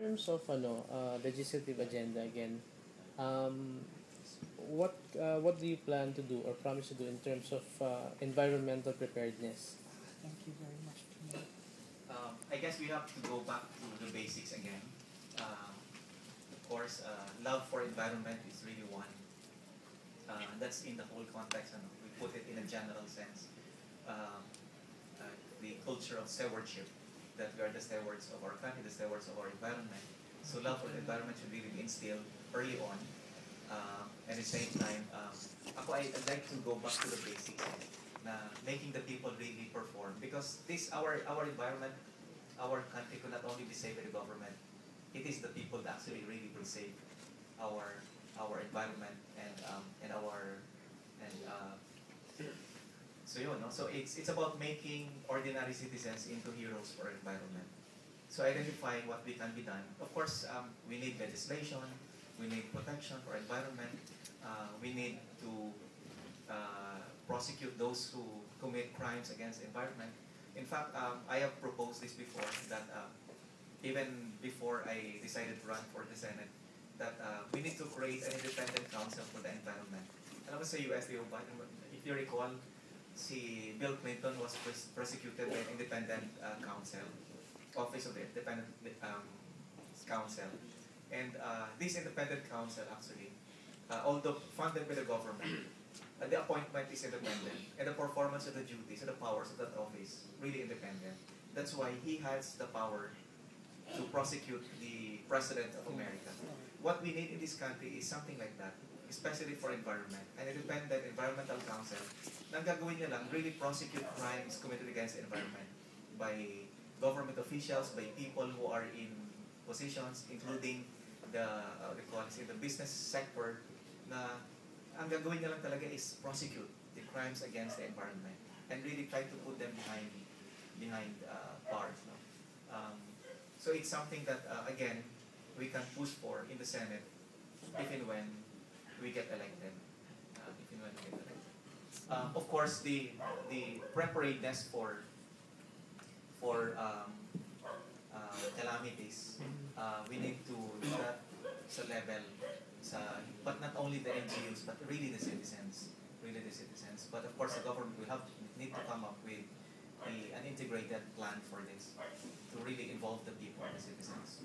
Terms of legislative agenda again, um, what do you plan to do or promise to do in terms of environmental preparedness? Thank you very much. I guess we have to go back to the basics again. Of course, love for environment is really one. That's in the whole context, and we put it in a general sense. Um, the culture of stewardship, that we are the stewards of our country, the stewards of our environment. So love for the environment should really be instilled early on. At the same time, I'd like to go back to the basics na making the people really perform, because this our environment, our country could not only be saved by the government, it is the people that actually really will save our environment and our and so yun, no? So it's about making ordinary citizens into heroes for our environment. So identifying what we can be done. Of course, we need legislation, we need protection for environment, we need to prosecute those who commit crimes against the environment. In fact, I have proposed this before, that even before I decided to run for the Senate, that we need to create an independent council for the environment. Alam mo sa US, if you recall, si Bill Clinton was prosecuted by an independent council, Office of the Independent Council. And this independent council actually, although funded by the government, the appointment is independent, and the performance of the duties and the powers of that office really independent. That's why he has the power to prosecute the President of America. What we need in this country is something like that, especially for environment. An independent environmental council na gagawin niya lang really prosecute crimes committed against the environment by government officials, by people who are in positions, including the business sector, na ang gagawin niya lang talaga is prosecute the crimes against the environment and really try to put them behind bars. No? So it's something that, again, we can push for in the Senate if and when we get elected. Of course, the preparedness for calamities, we need to do that sa level, but not only the NGOs, but really the citizens. But of course, the government will need to come up with an integrated plan for this to really involve the people, the citizens.